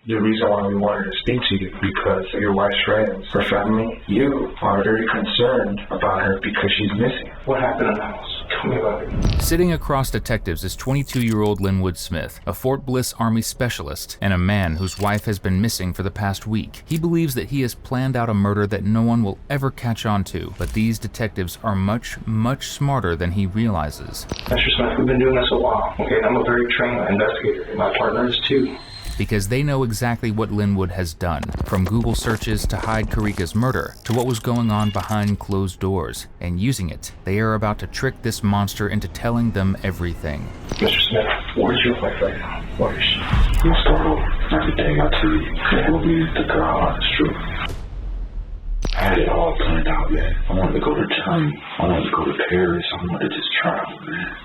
The reason why we wanted to speak to you because your wife's friends, her family, you are very concerned about her because she's missing. What happened in the house? Tell me about it. Sitting across detectives is 22-year-old Linwood Smith, a Fort Bliss Army specialist and a man whose wife has been missing for the past week. He believes that he has planned out a murder that no one will ever catch on to, but these detectives are much, much smarter than he realizes. Mr. Smith, we've been doing this a while, okay? I'm a very trained investigator, and my partner is too. Because they know exactly what Linwood has done, from Google searches to hide Karika's murder, to what was going on behind closed doors. And using it, they are about to trick this monster into telling them everything. Mr. Smith, where's your wife right now? Where is she? You stole everything I tell you. It will be the God, it's true. I had it all planned out, man. I wanted to go to China. I wanted to go to Paris. I wanted to just travel, man.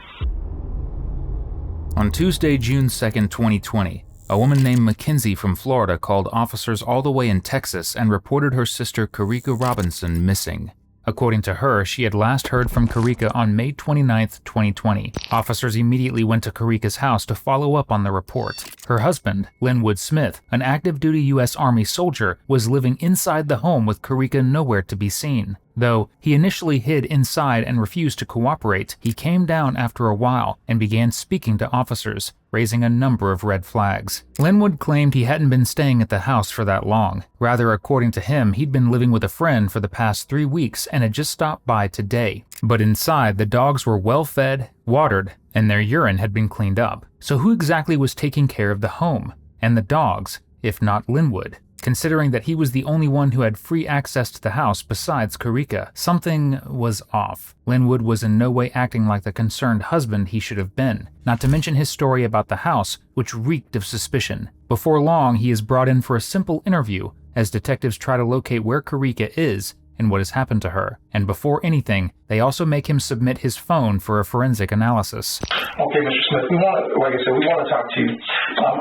On Tuesday, June 2nd, 2020, a woman named Mackenzie from Florida called officers all the way in Texas and reported her sister Karika Robinson missing. According to her, she had last heard from Karika on May 29, 2020. Officers immediately went to Karika's house to follow up on the report. Her husband, Linwood Smith, an active-duty U.S. Army soldier, was living inside the home with Karika nowhere to be seen. Though he initially hid inside and refused to cooperate, he came down after a while and began speaking to officers, raising a number of red flags. Linwood claimed he hadn't been staying at the house for that long. Rather, according to him, he'd been living with a friend for the past 3 weeks and had just stopped by today. But inside, the dogs were well fed, watered, and their urine had been cleaned up. So who exactly was taking care of the home and the dogs, if not Linwood? Considering that he was the only one who had free access to the house besides Karika, something was off. Linwood was in no way acting like the concerned husband he should have been, not to mention his story about the house, which reeked of suspicion. Before long, he is brought in for a simple interview as detectives try to locate where Karika is and what has happened to her. And before anything, they also make him submit his phone for a forensic analysis. Okay, Mr. Smith, we want to talk to you.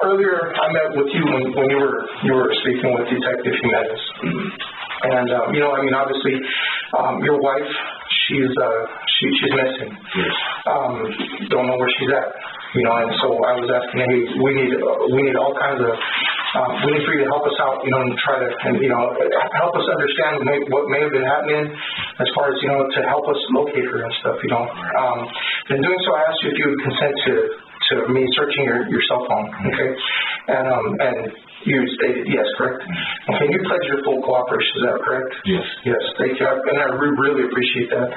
Earlier, I met with you when you were speaking with Detective Jimenez. And, obviously, your wife, she's missing. Yes. Don't know where she's at. And so I was asking, hey, we need all kinds of, we need for you to help us out, and try to, help us understand what may have been happening as far as, to help us locate her and stuff, In doing so, I asked you if you would consent to me searching your cell phone, okay? And you stated yes, correct? Okay, you pledged your full cooperation, is that correct? Yes. Yes, thank you, and I really appreciate that.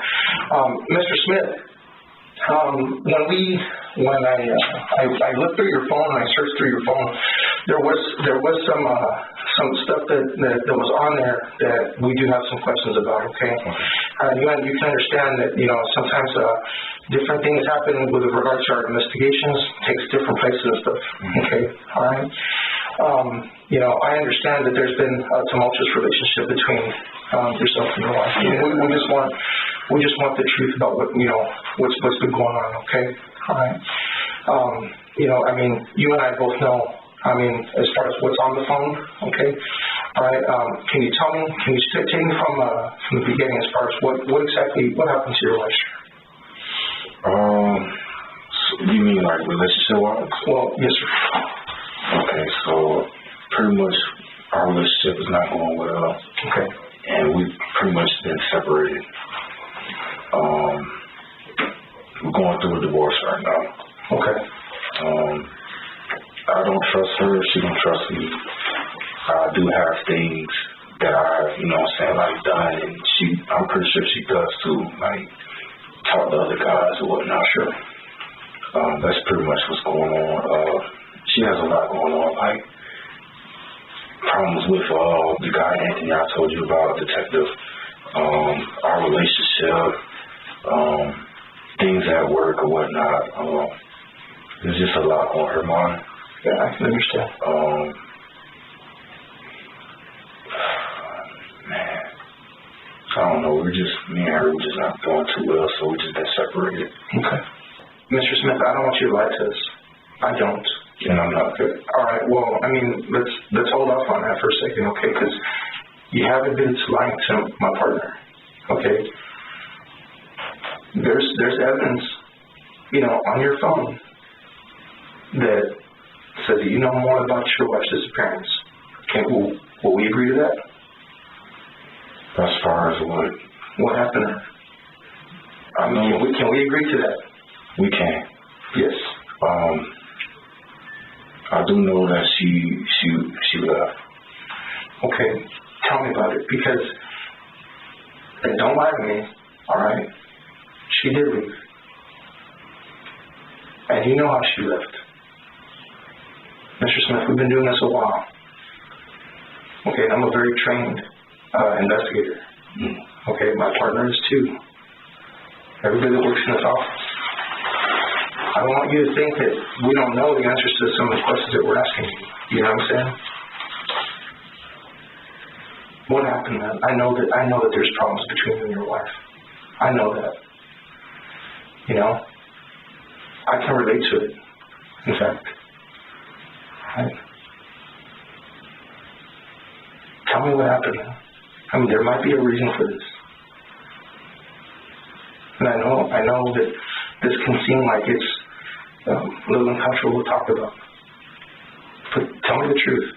Mr. Smith, when I looked through your phone and I searched through your phone, there was some stuff that was on there that we do have some questions about. Okay, you can understand that sometimes different things happen with regards to our investigations, takes different places and stuff. Okay, all right. I understand that there's been a tumultuous relationship between yourself and your wife. We just want the truth about what's been going on. Okay, all right. You and I both know. As far as what's on the phone. Okay, all right. Can you take me from the beginning as far as what happened to your wife? So you mean like relationship-wise? Well, yes, sir. Okay, so pretty much our relationship is not going well. Okay. And we've pretty much been separated. We're going through a divorce right now. Okay. I don't trust her. She don't trust me. I do have things that I've, done, and I'm pretty sure she does too, like talk to other guys or whatnot. Sure. That's pretty much what's going on. She has a lot going on, like problems with the guy Anthony I told you about, detective, our relationship, things at work or whatnot. There's just a lot on her mind. Yeah, I can understand. Man, I don't know. Me and her, we're just not going too well, so we just been separated. Okay. Mr. Smith, I don't want you to lie to us. I don't. And I'm not good. All right. Well, let's hold off on that for a second, okay? Because you haven't been lying to my partner, okay? There's evidence, on your phone that says that you know more about your wife's disappearance. Okay, will we agree to that? As far as what? What happened? I mean, can we agree to that? We can. Yes. I do know that she left. Okay, tell me about it, because, and don't lie to me, all right? She did leave. And you know how she left. Mr. Smith, we've been doing this a while. Okay, and I'm a very trained investigator. Okay, my partner is too. Everybody that works in this office. I don't want you to think that we don't know the answers to some of the questions that we're asking you. You know what I'm saying? What happened then? I know that there's problems between you and your wife. I know that. You know? I can relate to it, in fact. Right? Tell me what happened. I mean, there might be a reason for this. And I know that this can seem like it's a little uncomfortable to talk about. But tell me the truth.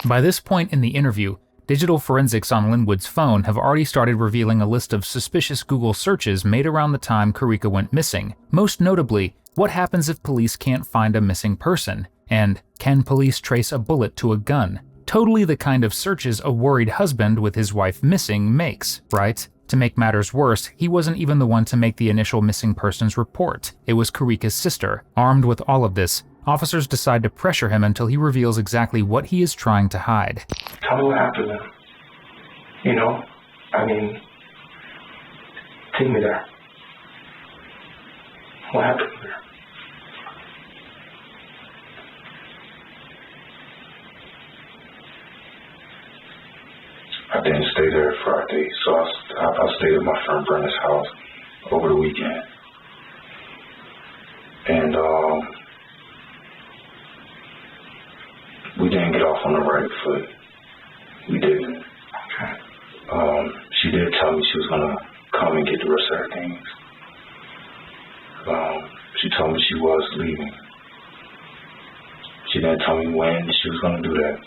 By this point in the interview, digital forensics on Linwood's phone have already started revealing a list of suspicious Google searches made around the time Karika went missing. Most notably, what happens if police can't find a missing person? And can police trace a bullet to a gun? Totally the kind of searches a worried husband with his wife missing makes, right? To make matters worse, he wasn't even the one to make the initial missing persons report. It was Karika's sister. Armed with all of this, officers decide to pressure him until he reveals exactly what he is trying to hide. Tell me what happened then. You know, I mean, take me there. What happened there? I didn't stay there Friday, so I stayed at my friend Brenda's house over the weekend. And we didn't get off on the right foot. We didn't. She did tell me she was gonna come and get the rest of her things. She told me she was leaving. She didn't tell me when she was gonna do that.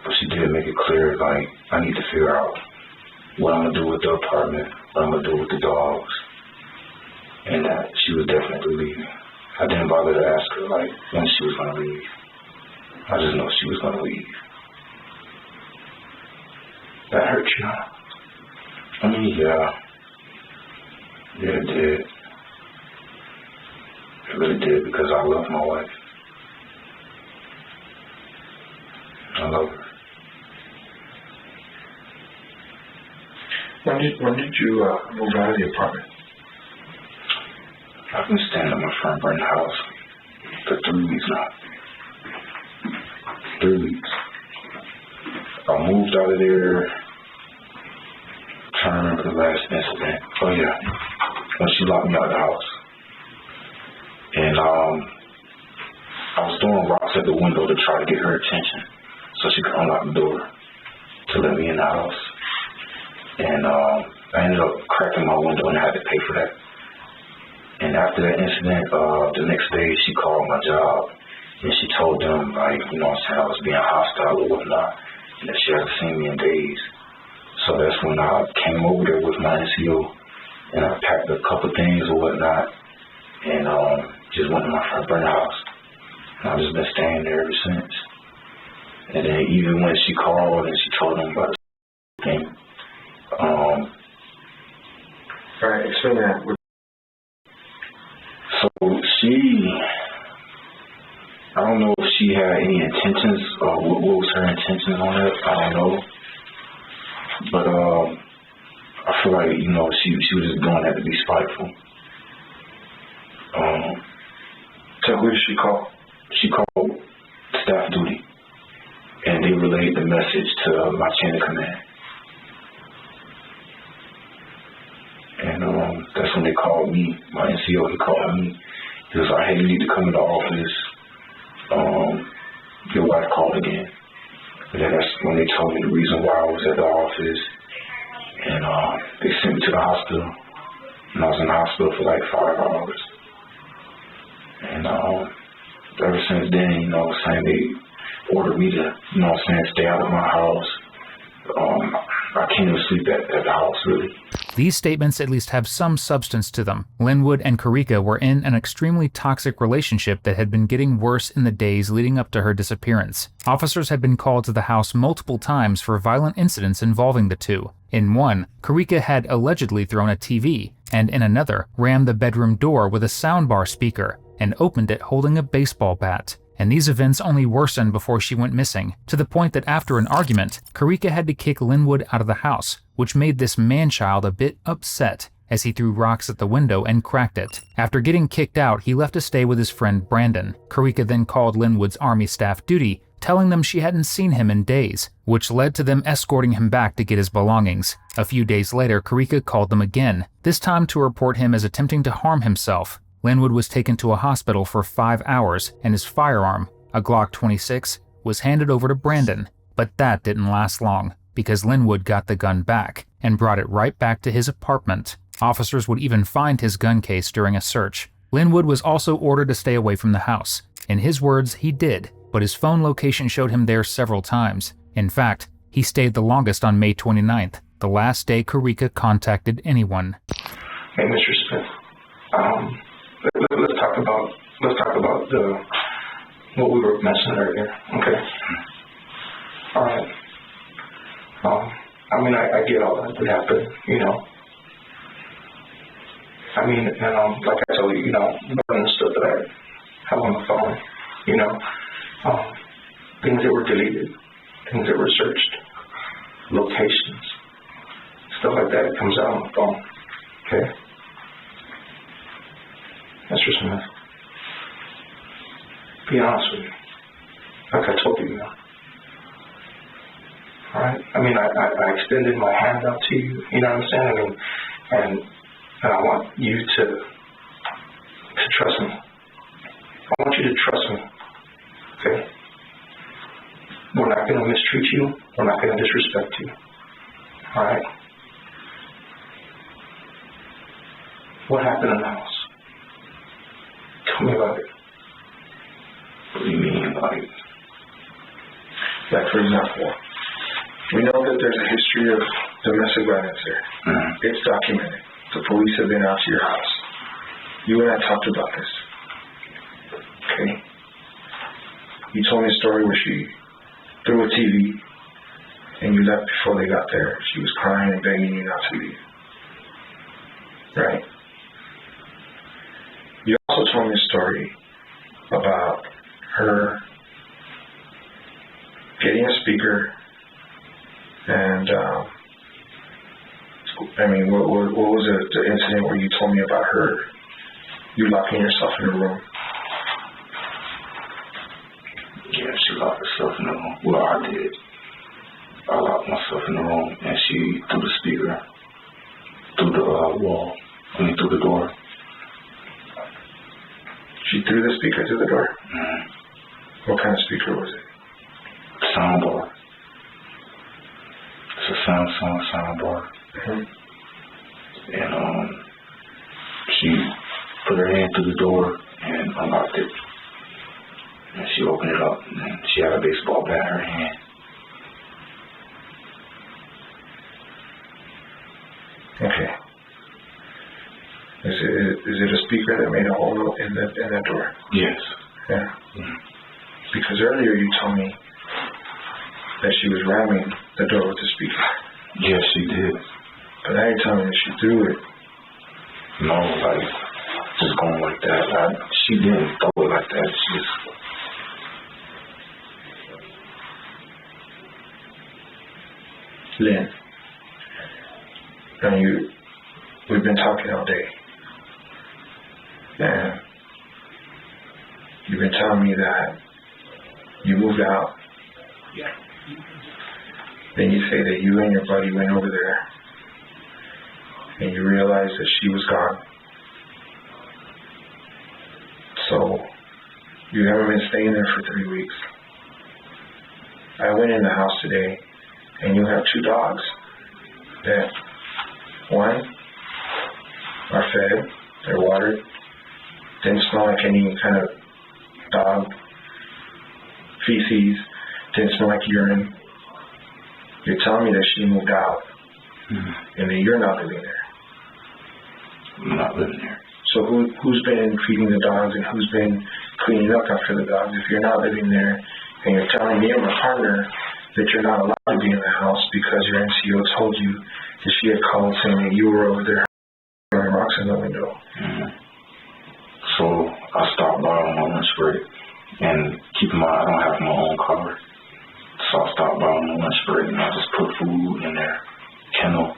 But she did make it clear, like, I need to figure out what I'm going to do with the apartment, what I'm going to do with the dogs, and that she was definitely leaving. I didn't bother to ask her, like, when she was going to leave. I just know she was going to leave. That hurt you, huh? I mean, yeah. Yeah, it did. It really did, because I love my wife. I love her. When did you move out of the apartment? I've been staying at my friend Brenda's house for 3 weeks now. 3 weeks. I moved out of there, trying to remember the last incident. Oh yeah, when she locked me out of the house. And I was throwing rocks at the window to try to get her attention so she could unlock the door to let me in the house. And I ended up cracking my window and I had to pay for that. And after that incident, the next day she called my job and she told them, like, you know what I'm saying, I was being hostile or whatnot, and that she hadn't seen me in days. So that's when I came over there with my NCO and I packed a couple things or whatnot and just went to my friend Brenda's house. And I've just been staying there ever since. And then even when she called and she told them about the thing, All right, explain that. so I don't know if she had any intentions or what was her intentions on it. I don't know. But I feel like, you know, she was just doing that to be spiteful. So who did she call? She called staff duty, and they relayed the message to my chain of command. And that's when they called me, my NCO, he called me. He was like, hey, you need to come to the office. Your wife called again. And then that's when they told me the reason why I was at the office. And they sent me to the hospital. And I was in the hospital for like 5 hours. And ever since then, you know what I'm saying, they ordered me to, you know what I'm saying, stay out of my house. I can't even sleep at the house, really. These statements at least have some substance to them. Linwood and Karika were in an extremely toxic relationship that had been getting worse in the days leading up to her disappearance. Officers had been called to the house multiple times for violent incidents involving the two. In one, Karika had allegedly thrown a TV, and in another, rammed the bedroom door with a soundbar speaker and opened it holding a baseball bat. And these events only worsened before she went missing, to the point that after an argument, Karika had to kick Linwood out of the house, which made this man-child a bit upset as he threw rocks at the window and cracked it. After getting kicked out, he left to stay with his friend Brandon. Karika then called Linwood's Army staff duty, telling them she hadn't seen him in days, which led to them escorting him back to get his belongings. A few days later, Karika called them again, this time to report him as attempting to harm himself. Linwood was taken to a hospital for 5 hours, and his firearm, a Glock 26, was handed over to Brandon. But that didn't last long, because Linwood got the gun back and brought it right back to his apartment. Officers would even find his gun case during a search. Linwood was also ordered to stay away from the house. In his words, he did, but his phone location showed him there several times. In fact, he stayed the longest on May 29th, the last day Karika contacted anyone. Hey, Mr. Smith. Let's talk about what we were mentioning earlier. Okay. All right. I mean, I get all that happened, you know. I mean, and like I told you, you know, the stuff that I have on the phone, you know, things that were deleted, things that were searched, locations, stuff like that comes out on the phone. Okay. Mr. Smith, be honest with you. Like I told you, you know. All right? I mean, I extended my hand out to you, you know what I'm saying? I mean, and I want you to trust me. I want you to trust me, okay? We're not going to mistreat you. We're not going to disrespect you, all right? What happened in the house? Tell me about it. What do you mean, like, for example, we know that there's a history of domestic violence there. Mm-hmm. It's documented. The police have been out to your house. You and I talked about this. Okay? You told me a story where she threw a TV and you left before they got there. She was crying and begging you not to leave. Right? You also told me a story about her getting a speaker and, what was it, the incident where you told me about her, you locking yourself in a room? Yeah, she locked herself in the room. Well, I did. I locked myself in the room, and she threw the speaker through the through the door. She threw the speaker through the door? Mm-hmm. What kind of speaker was it? Soundbar. It's a Samsung soundbar. Mm-hmm. And she put her hand through the door and unlocked it. And she opened it up, and she had a baseball bat in her hand. Okay. Is it a speaker that made a hole in that door? Yes. Yeah. Mm-hmm. Because earlier you told me that she was ramming the door with the speaker. Yes, she did. But now you're telling me she threw it. No, like, just going like that. She didn't throw it like that. She just... Lynn, and we've been talking all day. And you've been telling me that you moved out. Yeah. Then you say that you and your buddy went over there and you realized that she was gone. So you haven't been staying there for 3 weeks. I went in the house today and you have 2 dogs that, one, are fed, they're watered, didn't smell like any kind of dog feces, didn't smell like urine. You're telling me that she moved out, and that you're not living there. I'm not living there. So who's been feeding the dogs and who's been cleaning up after the dogs? If you're not living there, and you're telling me and my partner that you're not allowed to be in the house because your NCO told you that she had called saying that you were over there throwing rocks in the window. So I stopped by on my lunch break, and keep in mind I don't have my own car. So I stopped by on my lunch break and I just put food in their kennel.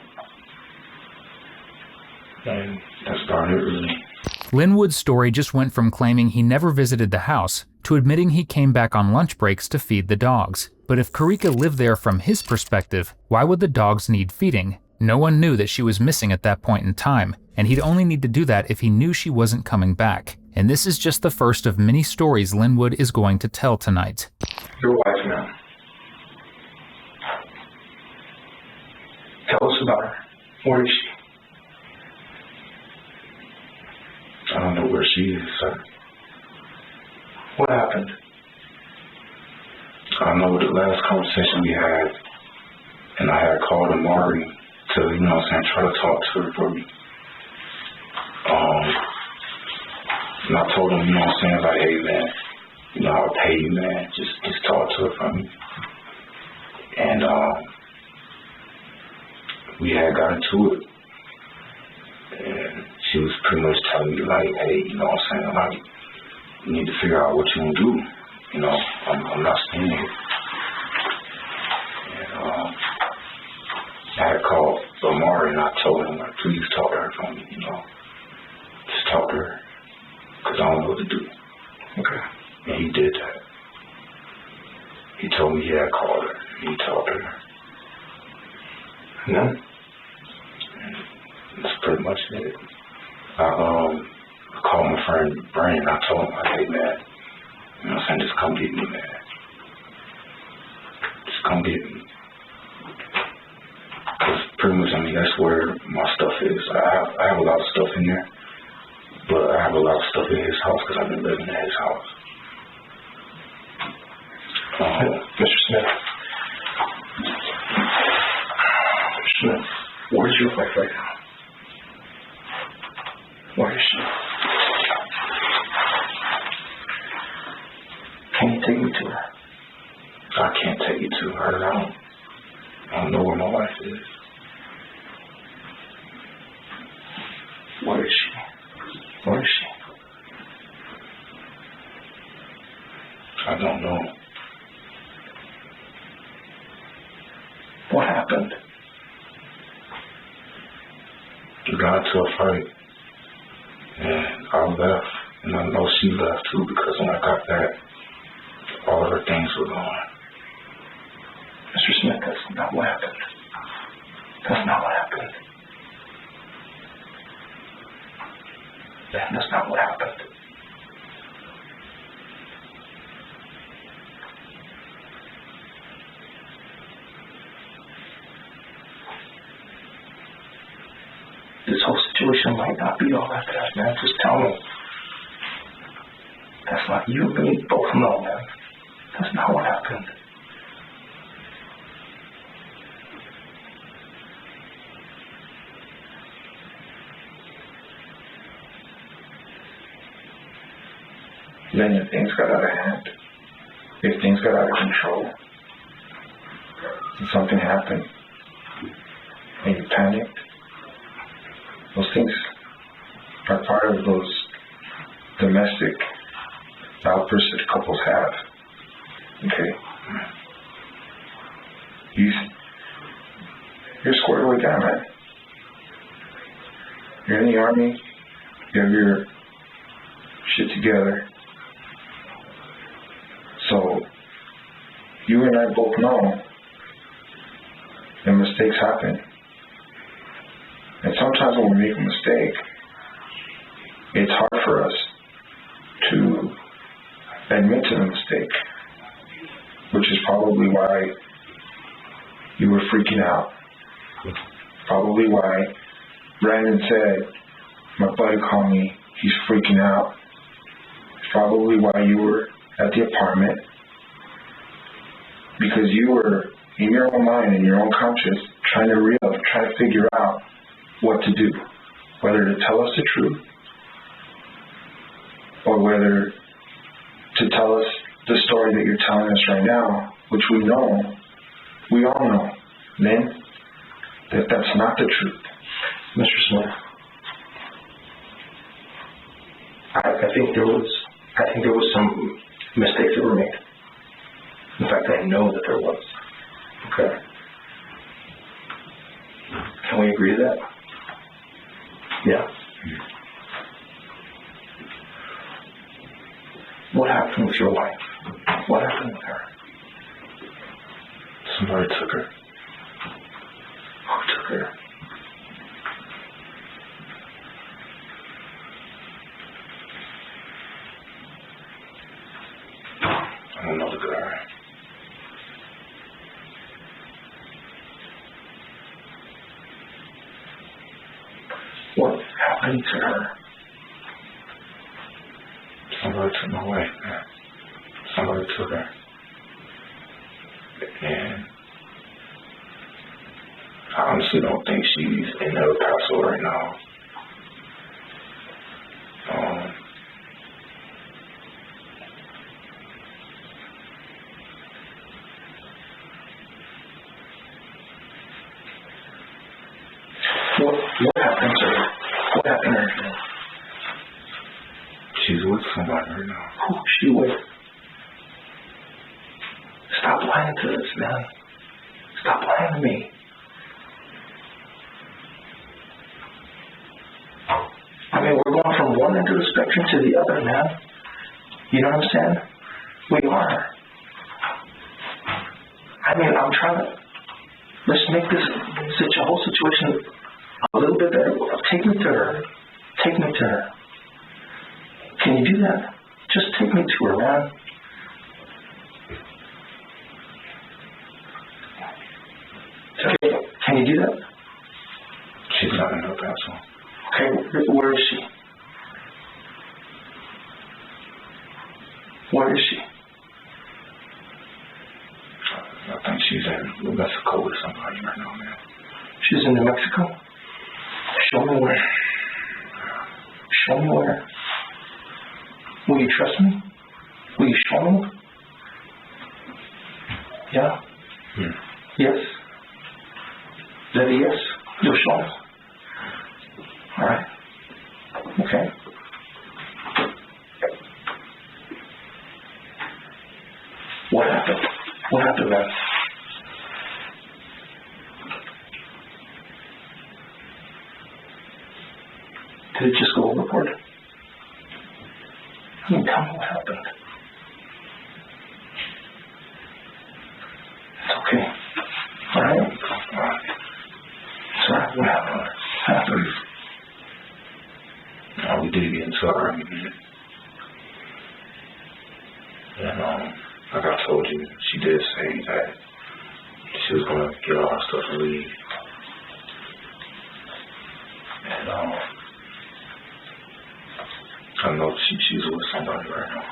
And that started really. Linwood's story just went from claiming he never visited the house to admitting he came back on lunch breaks to feed the dogs. But if Karika lived there from his perspective, why would the dogs need feeding? No one knew that she was missing at that point in time, and he'd only need to do that if he knew she wasn't coming back. And this is just the first of many stories Linwood is going to tell tonight. Your wife now. Tell us about her. Where is she? I don't know where she is, sir. What happened? I know the last conversation we had, and I had called Amari to, try to talk to her for me. And I told him, like, hey, man, I'll pay you, man. Just talk to her for me. And we had got into it. And she was pretty much telling me, like, hey, like, you need to figure out what you're going to do. I'm not staying here. And I had called Amari and I told him, like, please talk to her for me, Just talk to her. Because I don't know what to do. Okay. And he did that. He told me he had called her. He talked to her. And then? And that's pretty much it. I called my friend Brandon. I told him, like, hey, man, just come get me, man. Just come get me. Because pretty much, that's where my stuff is. I have a lot of stuff in there. But I have a lot of stuff in his house because I've been living in his house. Mr. Smith. Mr. Smith, where's your wife right now? Where is she? Can you take me to her? I can't take you to her. I don't know where my wife is. Where is she? Where is she? I don't know. What happened? We got into a fight. And I left. And I know she left too because when I got back, all of her things were gone. Mr. Smith, that's not what happened. That's not what happened. That's not what happened. This whole situation might not be all that bad, man. Just tell me. That's not, you and me both know, man. That's not what happened. Then if things got out of hand, if things got out of control, and something happened, and you panicked, those things are part of those domestic outbursts that couples have. Okay? You're squared away down, man. You're in the Army, you have your shit together. So, you and I both know that mistakes happen. And sometimes when we make a mistake, it's hard for us to admit to the mistake, which is probably why you were freaking out. Probably why Brandon said, my buddy called me, he's freaking out. It's probably why you were at the apartment because you were in your own mind, in your own conscience, trying to figure out what to do, whether to tell us the truth or whether to tell us the story that you're telling us right now, which we all know, men, that that's not the truth. Mr. Smith, I think there was some mistakes that were made. In fact, I know that there was. Okay. Can we agree to that? Yeah. What happened with your wife? What happened with her? Somebody took her. Who took her? I don't know the guy. What happened to her? Somebody took my wife, man. Somebody took her. And I honestly don't think she's in El Paso right now. What happened to her? What happened to her? She's with somebody right now. Who's she with? Stop lying to us, man. Stop lying to me. I mean, we're going from one end of the spectrum to the other, man. You know what I'm saying? We are. I mean, I'm trying to, let's make this whole situation a little bit better. Take me to her. Take me to her. Can you do that? Just take me to her, man. Okay, can you do that? She's not in El Paso. Okay, where is she? Where is she? I think she's in New Mexico with somebody right now, man. She's in New Mexico? Show me where. Show me where. Will you trust me? Will you show me? Yeah? Yes? Is that a yes? You'll show me? Alright. Okay. What happened? What happened, man? Did it just go overboard? Tell me what happened. It's okay. Alright? Sorry, what happened? Happened. We did get into an argument. And like I told you, she did say that she was going to get all her stuff and leave. And I know she's with somebody right now.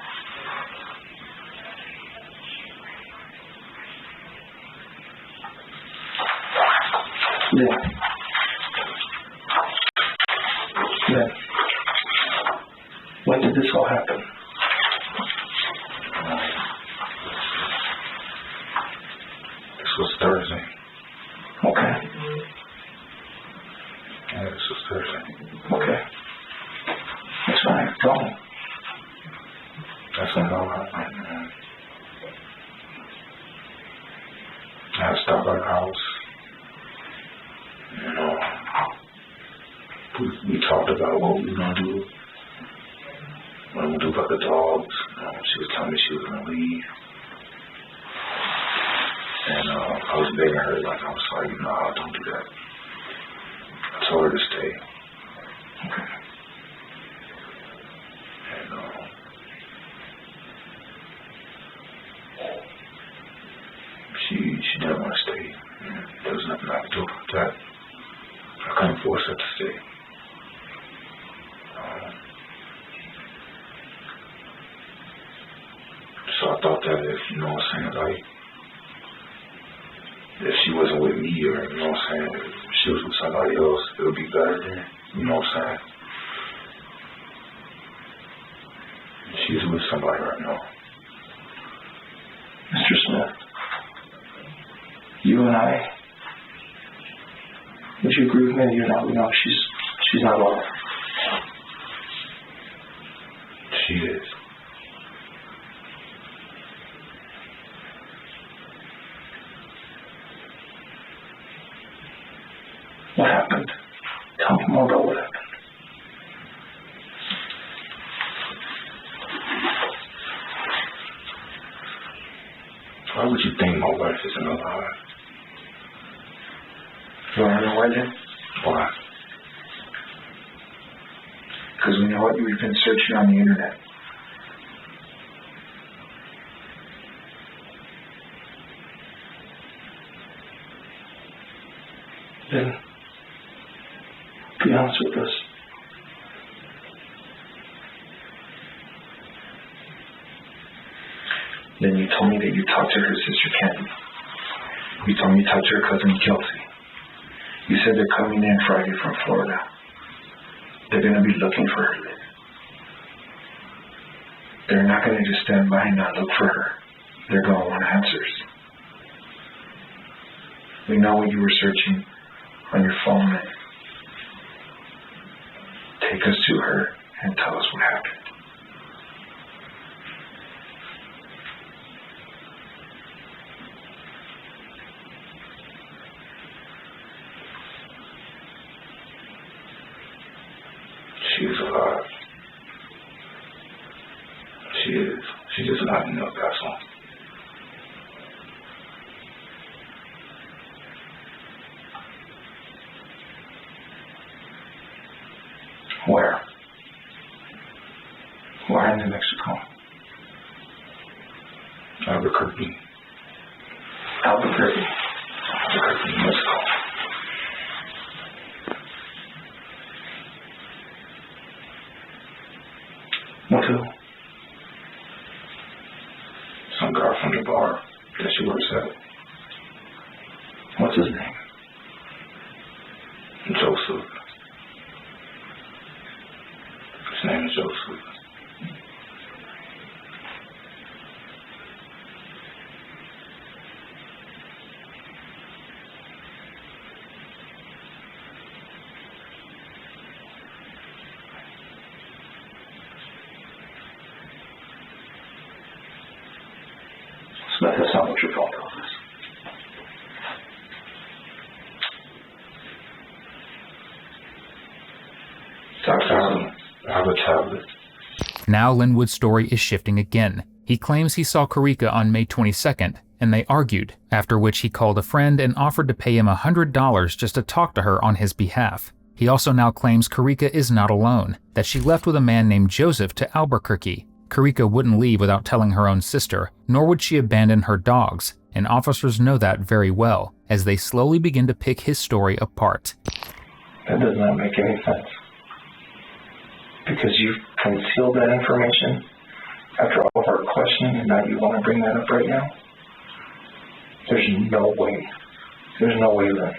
Yeah. Yeah. When did this all happen? This was Thursday. Okay. Yeah, this was Thursday. Okay. That's fine. Go on. That's all right, man. I had to stop at the house. You know, we talked about what we were going to do. What we do about the dogs. She was telling me she was going to leave. And I was begging her, like, I was like, no, don't do that. I told her to stay. Okay. And she didn't want to stay. And there was nothing I could do about that. I couldn't force her to stay. You know what I'm saying? Like, if she wasn't with me or, you know what I'm saying, if she was with somebody else, it would be better than, you know what I'm saying? She's with somebody right now. Mr. Smith, you and I, would you agree with me that you and I, we know she's not alive? She is. What happened? Tell me more about what happened. Why would you think my wife isn't alive? You want to know why then? Why? Because we know what we've been searching on the internet. Then, be honest with us. Then you told me that you talked to her sister Candy. You told me you talked to her cousin Kelsey. You said they're coming in Friday from Florida. They're going to be looking for her then. They're not going to just stand by and not look for her. They're going to want answers. We know what you were searching on your phone. And take us to her and tell us what happened. She is alive. She is. She just not enough, that's all. Where? Where in New Mexico? Albuquerque. Albuquerque. Albuquerque, New Mexico. What who? Some guy from the bar that she works at. What's his name? Joseph. His name is Joseph. Smith, that's not what your phone tells us. I have a tablet. Now Linwood's story is shifting again. He claims he saw Karika on May 22nd, and they argued, after which he called a friend and offered to pay him $100 just to talk to her on his behalf. He also now claims Karika is not alone, that she left with a man named Joseph to Albuquerque. Karika wouldn't leave without telling her own sister, nor would she abandon her dogs, and officers know that very well, as they slowly begin to pick his story apart. That does not make any sense. Because you've concealed that information after all of our questioning, and now you want to bring that up right now? There's no way. There's no way, Lynn.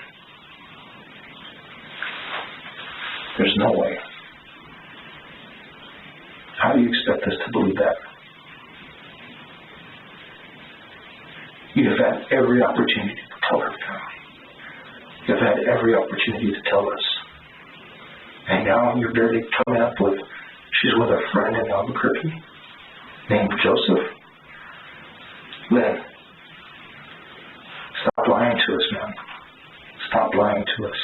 There's no way. How do you expect us to believe that? You have had every opportunity to tell her. You have had every opportunity to tell us. And now you're barely coming up with, she's with a friend in Albuquerque named Joseph. Lynn, stop lying to us, man. Stop lying to us.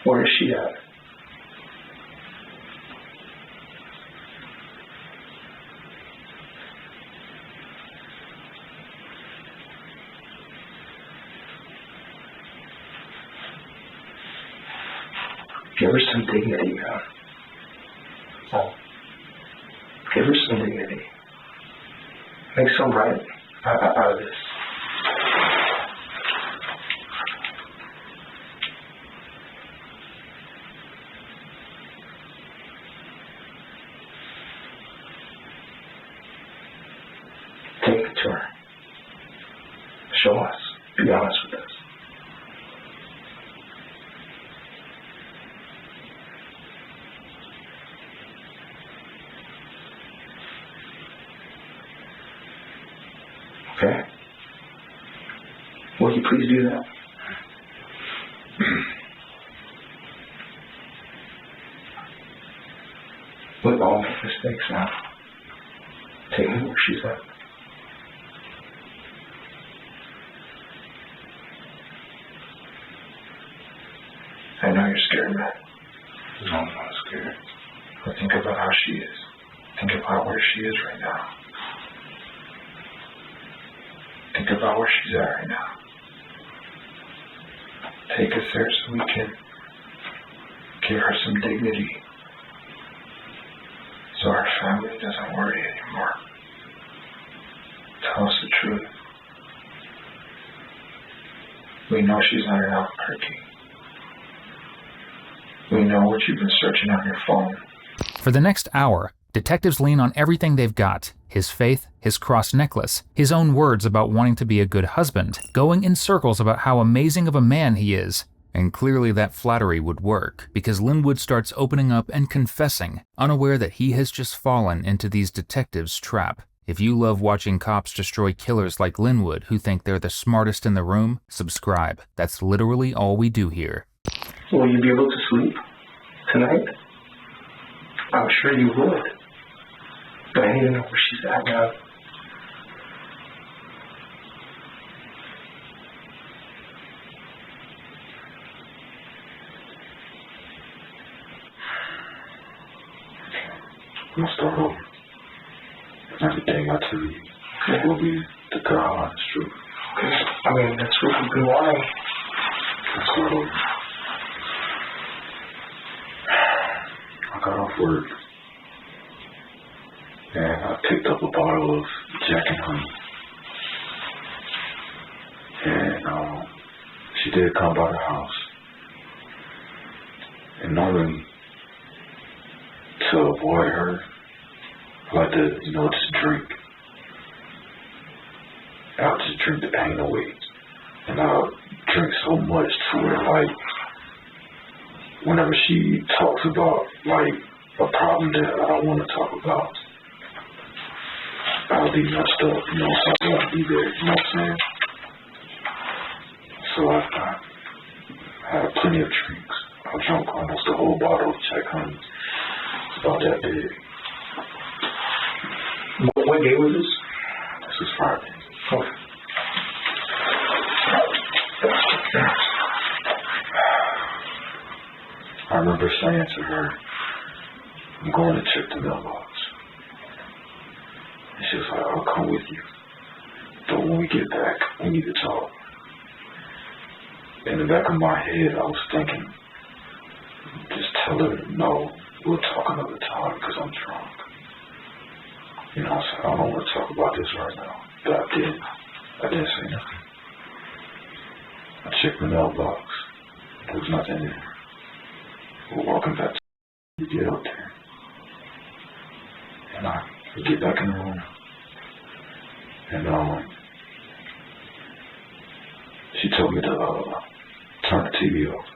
Where is she at? Give her some dignity, man. Oh. Give her some dignity. Make some right out of this. to her. Show us. Be honest with us. Okay? Will you please do that? We've all made mistakes now. Take me where she's at. I know you're scared, man. No, I'm not scared. But think about how she is. Think about where she is right now. Think about where she's at right now. Take us there so we can give her some dignity. So our family doesn't worry anymore. Tell us the truth. We know she's not in Albuquerque. We know what you've been searching on your phone. For the next hour, detectives lean on everything they've got: his faith, his cross necklace, his own words about wanting to be a good husband, going in circles about how amazing of a man he is. And clearly that flattery would work, because Linwood starts opening up and confessing, unaware that he has just fallen into these detectives' trap. If you love watching cops destroy killers like Linwood who think they're the smartest in the room, subscribe. That's literally all we do here. Will you be able to sleep tonight? I'm sure you would. But I need to know where she's at now. We'll start over. Everything I tell you will be the God honest truth. Okay. I mean, that's what you've been wanting. Let's start over. I got off work and I picked up a bottle of Jack and Honey. And she did come by the house. And normally, to avoid her, I like to, just drink. I'll just drink the pain away. And I'll drink so much to where, whenever she talks about, a problem that I don't want to talk about, I'll be messed up, so I won't be there, you know what I'm saying? So I had plenty of drinks. I drank almost the whole bottle of Jack Honey. It's about that big. What day was this? This was Friday. Okay. I remember saying to her, I'm going to check the mailbox. And she was like, I'll come with you. But when we get back, we need to talk. In the back of my head, I was thinking, just tell her, no, we'll talk another time because I'm drunk. I said, I don't want to talk about this right now. But I didn't say nothing. I checked the mailbox. There was nothing in there. We're walking back to get up there. And I get back in the room. And she told me to turn the TV off.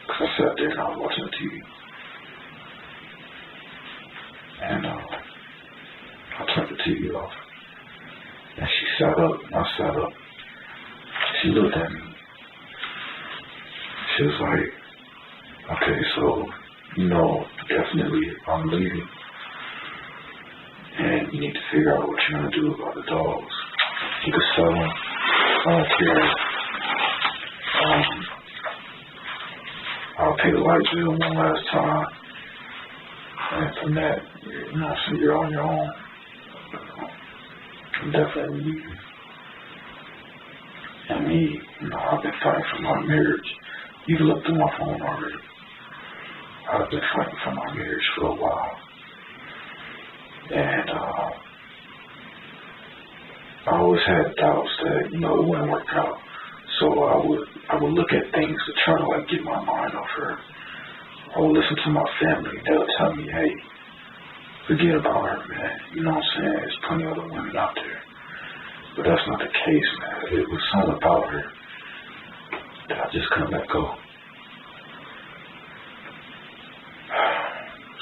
Because I sat there and I was watching the TV. And I turned the TV off. And she sat up and I sat up. She looked at me. She was like, okay, so, definitely I'm leaving. And you need to figure out what you're going to do about the dogs. You can sell them. I don't care. I'll pay the light bill one last time. And from that, so you're on your own. I'm definitely leaving. And me, I've been fighting for my marriage. You can look through my phone already. I've been fighting for my marriage for a while. And I always had doubts that, it wouldn't work out. So I would look at things to try to get my mind off her. I would listen to my family. They'll tell me, hey, forget about her, man. You know what I'm saying? There's plenty of other women out there. But that's not the case, man. It was something about her that I just couldn't let go.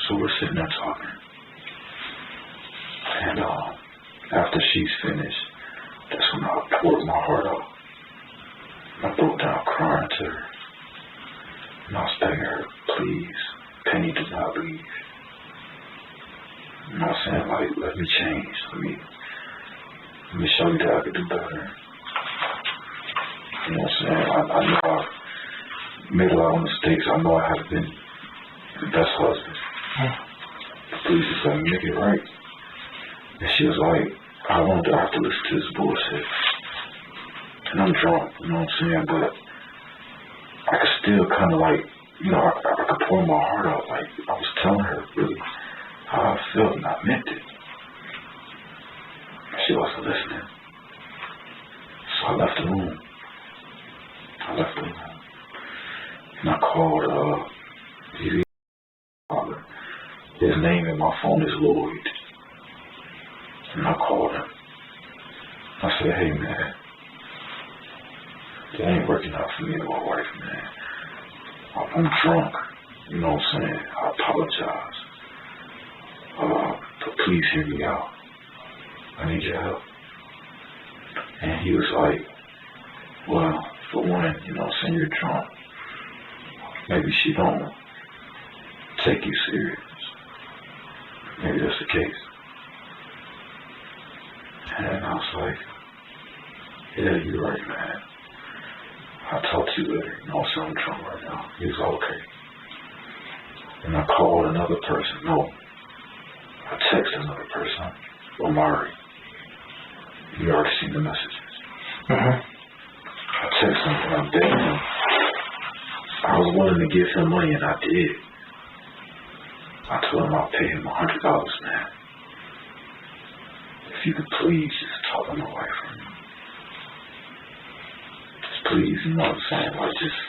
So we're sitting there talking. And after she's finished, that's when I poured my heart out. I broke down crying to her. And I was begging her, please, Penny, do not leave. You know what I'm saying? Like, let me change. Let me show you that I could do better. You know what I'm saying? I know I made a lot of mistakes. I know I haven't been the best husband. Please just let me make it right. And she was like, I don't have to listen to this bullshit. And I'm drunk, you know what I'm saying? But I could still kind of like, you know, I could pour my heart out. Like, I was telling her really how I felt and I meant it. And she wasn't listening. So I left the room. And I called his father. His name in my phone is Lloyd. And I called him. I said, hey, man, it ain't working out for me and my wife, man. I'm drunk. You know what I'm saying? I apologize. But please hear me out. I need your help. And he was like, well, for one, you know what I'm saying, you're drunk. Maybe she don't take you serious. Maybe that's the case. And I was like, yeah, you're right, man. I'll talk to you later. You know, I'm drunk right now. He was okay. And I called another person. No. I texted another person. Omari. You already seen the messages. I texted him and I begged him. I was willing to give him money and I did. I told him I'll pay him $100, man. If you could please just talk to my wife for me. Just please, you know what I'm saying? Like, just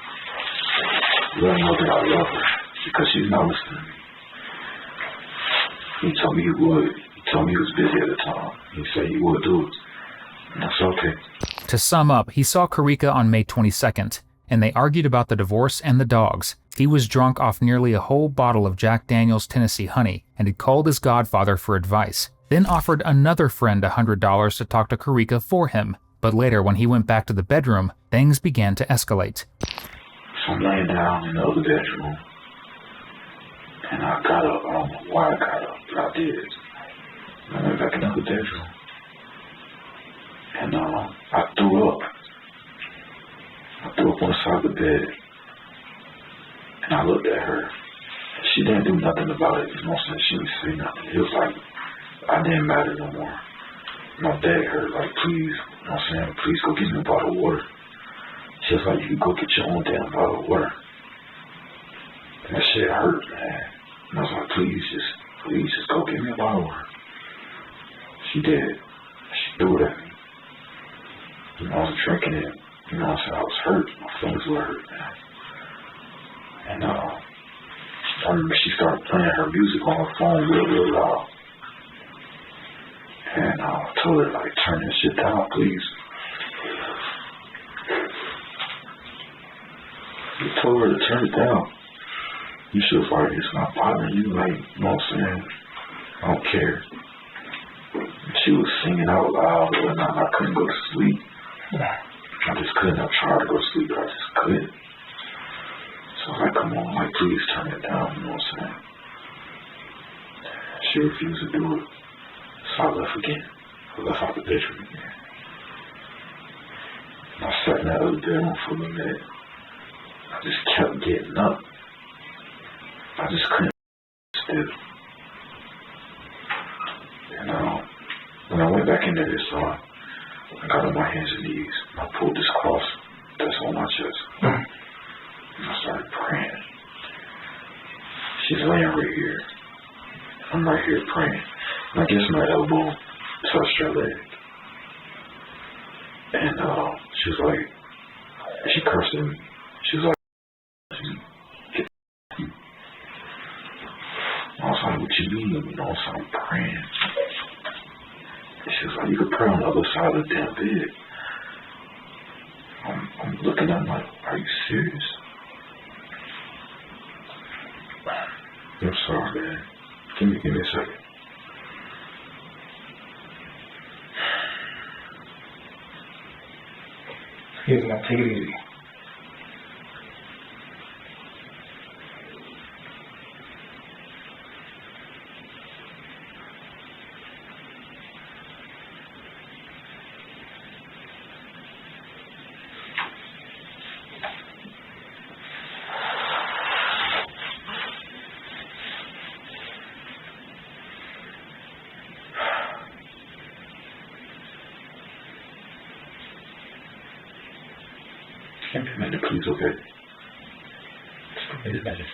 let her know that I love her because she's not listening to me. He told me he would. He told me he was busy at the time. He said he would do it. And I said, okay. To sum up, he saw Karika on May 22nd, and they argued about the divorce and the dogs. He was drunk off nearly a whole bottle of Jack Daniel's Tennessee Honey and had called his godfather for advice, then offered another friend $100 to talk to Karika for him. But later, when he went back to the bedroom, things began to escalate. So I'm laying down in the other bedroom, and I got up. I don't know why I got up, but I did. And I went back in the other bedroom, and I threw up. I threw up on the side of the bed, and I looked at her. She didn't do nothing about it. You know what I'm saying? She didn't say nothing. It was like I didn't matter no more. And I begged her, like, please, you know what I'm saying? Please go get me a bottle of water. She was like, you can go get your own damn bottle of water. And that shit hurt, man. And I was like, please just go get me a bottle of water. She did. She threw it at me. You know, I was drinking it. You know what I'm saying? I was hurt. My feelings were hurt, man. And I remember she started playing her music on her phone real loud. And I told her, like, turn this shit down, please. I told her to turn it down. You should have like, it's not bothering you, like, you know what I'm saying? I don't care. And she was singing out loud and I couldn't go to sleep. I just couldn't. I tried to go to sleep, but I just couldn't. So I was like, come on, like, please turn it down, you know what I'm saying? She refused to do it. So I left again. I left out the bedroom again. And I sat in that other bedroom for a minute. I just kept getting up. I just couldn't still. And when I went back into this, I got on my hands and knees. And I pulled this cross that's on my chest. And I started praying. She's laying right here. I'm right here praying. And I guess my elbow touched her leg. And she was like, she cursed at me. She was like, I was like, what you mean? You know, so I'm praying. She was like, you could pray on the other side of the damn bed. I'm looking at him like, are you serious? I'm sorry, man. Give me a second. He's gonna take it easy. Can't be a minute, please, okay? Just a minute.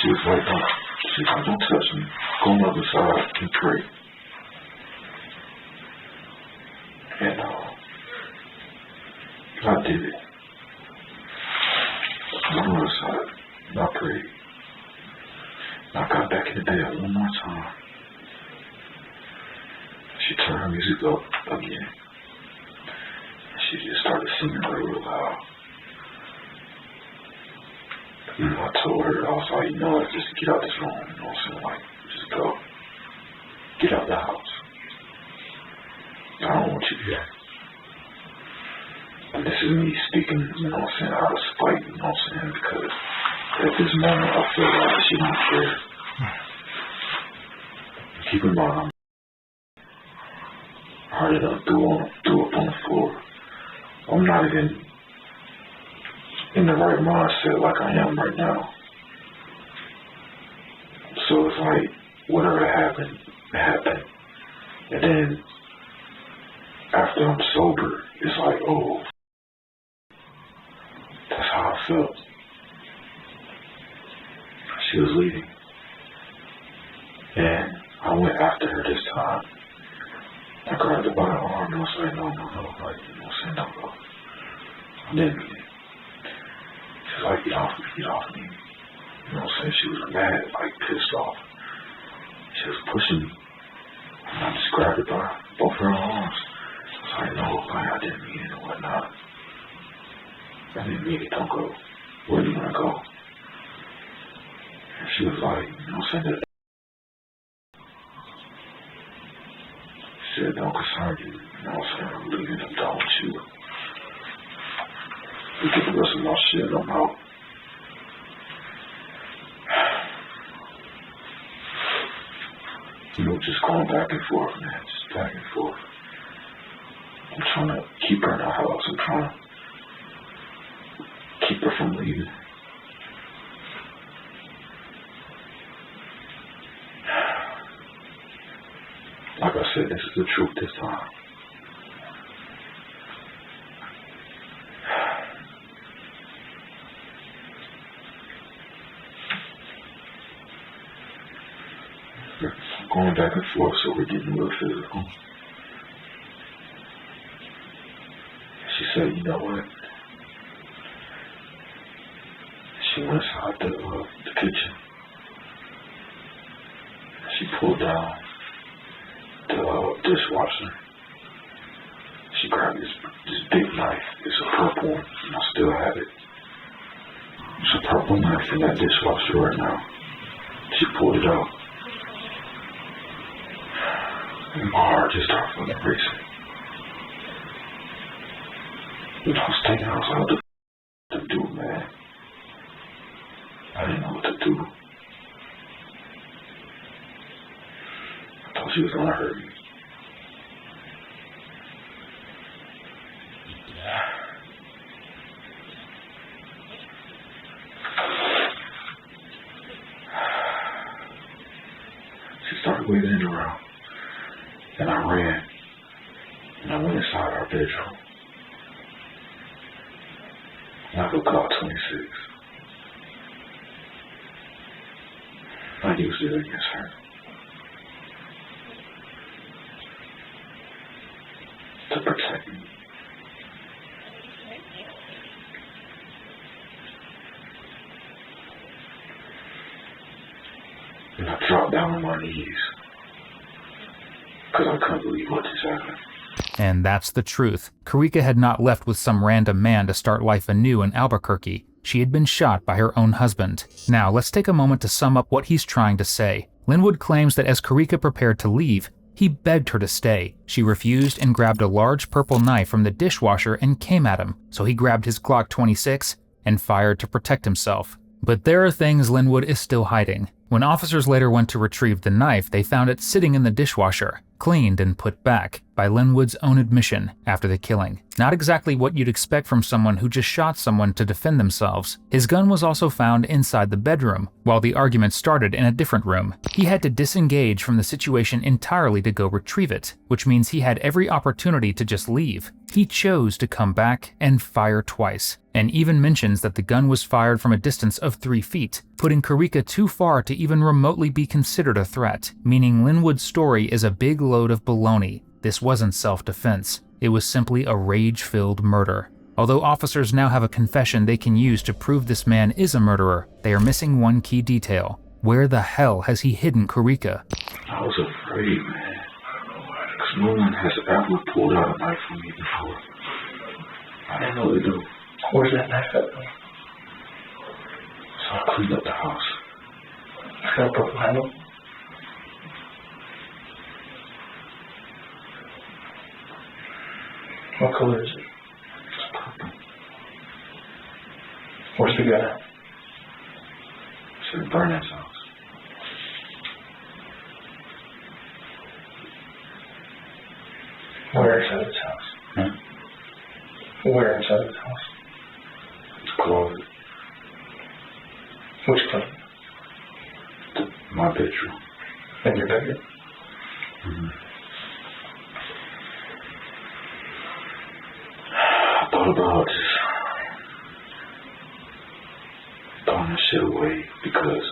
She was like, don't touch me. Go on the other side and pray. And I did it. On the other side, and I prayed. And I got back in the bed one more time. She turned her music up again. And she just started singing real loud. I told her, I was like, just get out this room, you know what I'm saying? Like, just go. Get out the house. I don't want you here. And this is me speaking, you know what I'm saying, out of spite, you know what I'm saying? Because at this moment, I feel like she don't care. Keep in mind, I already done threw up on the floor. I'm not even in the right mindset like I am right now. So it's like, whatever happened, happened. And then, after I'm sober, it's like, oh, that's how I felt. She was leaving. And I went after her this time. I grabbed her by the arm and I was like, no, like, you know what I'm saying, no. And then, she was like, get off me. You know what I'm saying? She was mad, like pissed off. She was pushing me. And I just grabbed her by both her arms. I was like, no, like, I didn't mean it and whatnot. I didn't mean it, don't go. Where do you want to go? And she was like, you know what I'm saying? She said, don't concern you. You know what I'm saying? I'm leaving, I'm done with you. You get the rest of my shit, I'm out. You know, just going back and forth, man. Just back and forth. I'm trying to keep her in the house. I'm trying to keep her from leaving. Like I said, this is the truth this time. Going back and forth, so we're getting a little physical. She said, you know what? She went inside the kitchen. She pulled down the dishwasher. She grabbed this big knife. It's a purple one, and I still have it. It's a purple knife in that dishwasher right now. She pulled it out. And my heart just started fucking racing. You know, I was thinking, I was like, what to do, man? I didn't know what to do. I thought she was gonna hurt me. She started wiggling around. And I ran, and I went inside our bedroom. And I could call 26. I used it against her. To protect me. And I dropped down on my knees. Because I couldn't believe what just happened. And that's the truth. Karika had not left with some random man to start life anew in Albuquerque. She had been shot by her own husband. Now, let's take a moment to sum up what he's trying to say. Linwood claims that as Karika prepared to leave, he begged her to stay. She refused and grabbed a large purple knife from the dishwasher and came at him, so he grabbed his Glock 26 and fired to protect himself. But there are things Linwood is still hiding. When officers later went to retrieve the knife, they found it sitting in the dishwasher, cleaned and put back, by Linwood's own admission after the killing. Not exactly what you'd expect from someone who just shot someone to defend themselves. His gun was also found inside the bedroom, while the argument started in a different room. He had to disengage from the situation entirely to go retrieve it, which means he had every opportunity to just leave. He chose to come back and fire twice, and even mentions that the gun was fired from a distance of 3 feet, putting Karika too far to even remotely be considered a threat, meaning Linwood's story is a big load of baloney. This wasn't self-defense. It was simply a rage-filled murder. Although officers now have a confession they can use to prove this man is a murderer, they are missing one key detail. Where the hell has he hidden Karika? I was afraid, man. Because no one has ever pulled out a knife from me before. I didn't know what to do. Where's that knife at? So I cleaned up the house. It's got a purple handle. What color is it? It's purple. Where's the gun at? It's in Vernon's house. Where inside his house? Hmm? Where inside his house? It's closet. Which closet? My bedroom. In your bedroom? Mm-hmm. I thought about just throwing that shit away because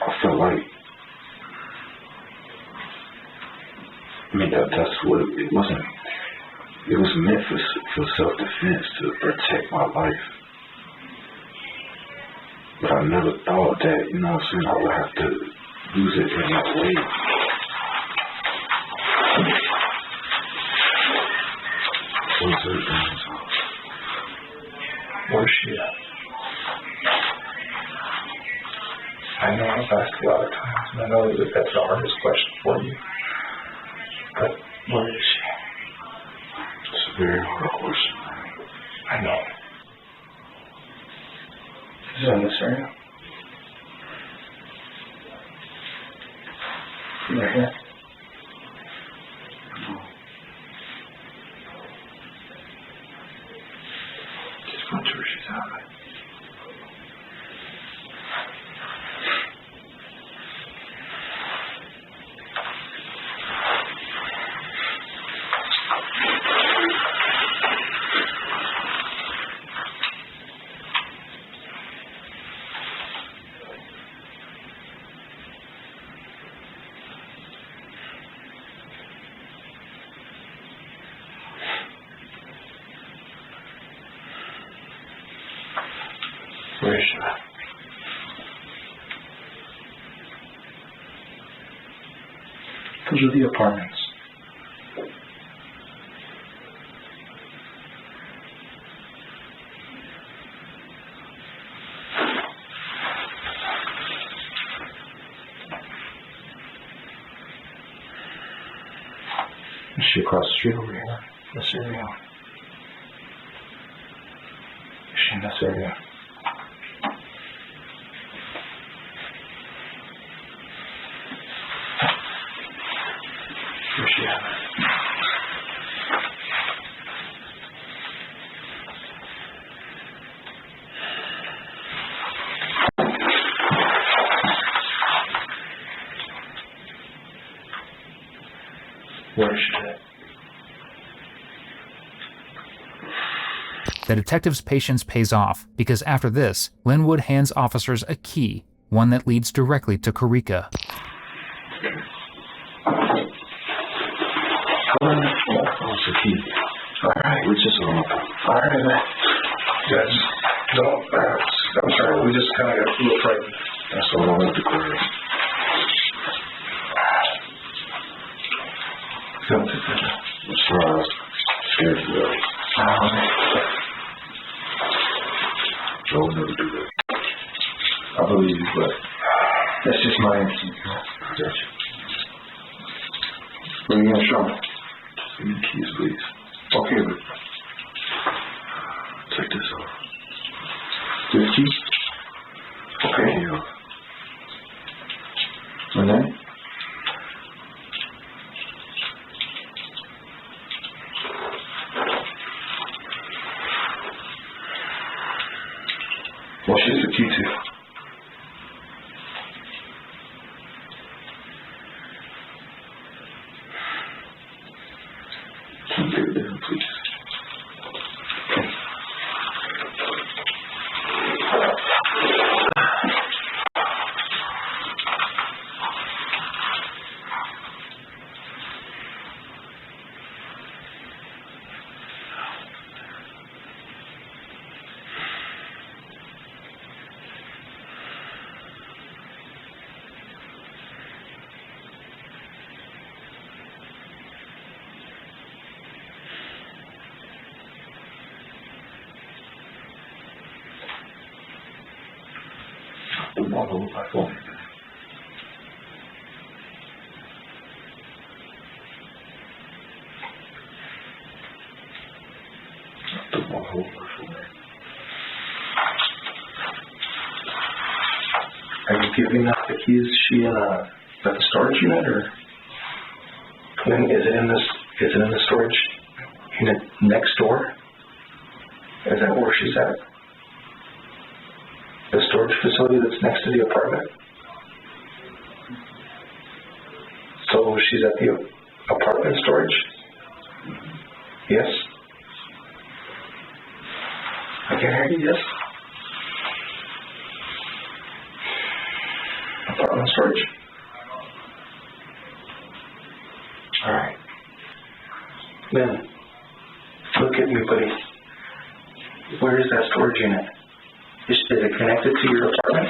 I felt like, I mean, that's what it wasn't. It was meant for self-defense, to protect my life. But I never thought that, you know what I'm saying, I would have to use it in that way. Where's she at? I know I've asked a lot of times, and I know that that's the hardest question for you. But where is she? It's a very hard question. I know. Is it in this area? Right here? Just not sure she's out of it. Where is she at? Those are the apartments. Is she across the street over here? This area? Is she in this area? Where's she at? Where is she at? The detective's patience pays off, because after this, Linwood hands officers a key. one that leads directly to Karika. Alright, we just alright, man. Yes. I'm sorry, we just kind of got a little frightened. That's all I want to clear. As far as scared to go. Joe will never do that. I believe you, but that's just my instinct. Gotcha. What are you going to show me? Give me the keys, please. Okay, but take this off. this key? Okay. Here you go. And then? What's this the key to? Can you get it there, please? The model of my phone. The model of my phone. Are you giving out the keys? Is she in the storage unit, or then is it in the storage unit next door? Is that where she's at? The storage facility that's next to the apartment? So she's at the apartment storage? Yes? I can hear you, yes? Apartment storage? Alright. Then, look at me, buddy. Where is that storage unit? Is it connected to your apartment?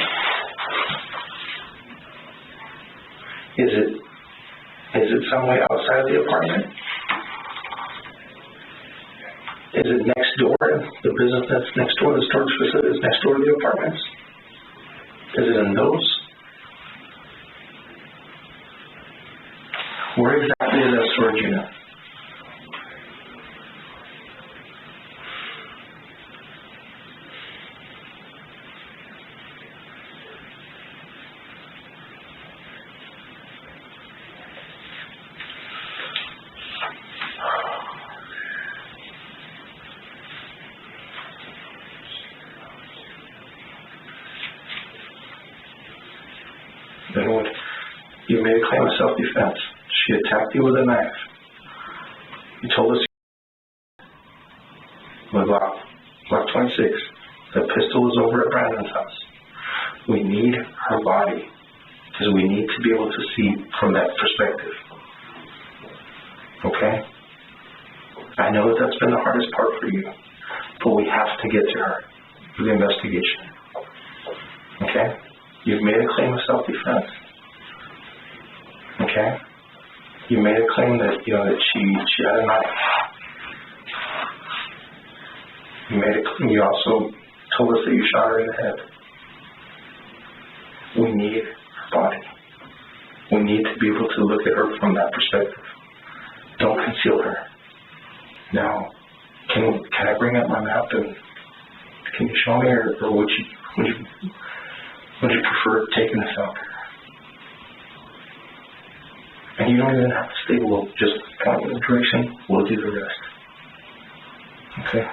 Is it some way outside of the apartment? Is it next door? The business that's next door, the storage facility is next door to the apartments? Is it in those? Where exactly is that storage unit? Then what? You made a claim of self-defense. She attacked you with a knife. You told us with Glock 26. The pistol is over at Brandon's house. We need her body because we need to be able to see from that perspective. Okay? I know that that's been the hardest part for you, but we have to get to her for the investigation. Okay? You've made a claim of self-defense. Okay? You made a claim that, that she had a knife. You also told us that you shot her in the head. We need her body. We need to be able to look at her from that perspective. Don't conceal her. Now, can I bring up my map and can you show me, or would you prefer taking this out? And you don't even have to stay. We'll just point in the direction. We'll do the rest. Okay?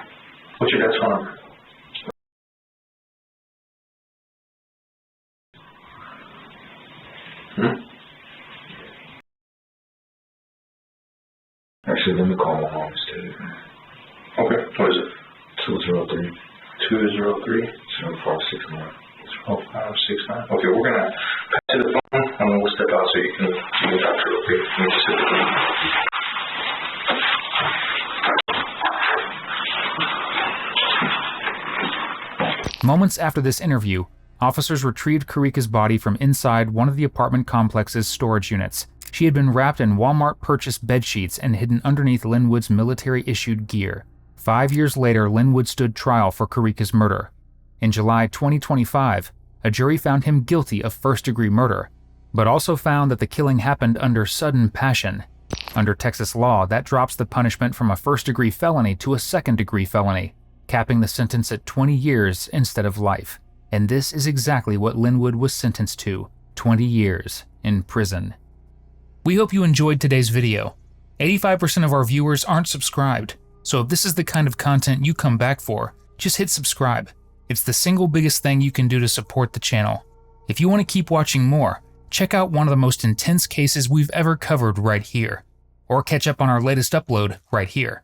What's your dad's phone number? Actually, let me call my mom instead. Okay. What is it? 203. 203? 7569. Oh, 6'9". Okay, we're gonna pass to the phone, and then we'll step out so you can talk to her, okay? Let me just sit the phone. Moments after this interview, officers retrieved Karika's body from inside one of the apartment complex's storage units. She had been wrapped in Walmart-purchased bedsheets and hidden underneath Linwood's military-issued gear. 5 years later, Linwood stood trial for Karika's murder. In July 2025, a jury found him guilty of first-degree murder, but also found that the killing happened under sudden passion. Under Texas law, that drops the punishment from a first-degree felony to a second-degree felony, capping the sentence at 20 years instead of life. And this is exactly what Linwood was sentenced to, 20 years in prison. We hope you enjoyed today's video. 85% of our viewers aren't subscribed, so if this is the kind of content you come back for, just hit subscribe. It's the single biggest thing you can do to support the channel. If you want to keep watching more, check out one of the most intense cases we've ever covered right here, or catch up on our latest upload right here.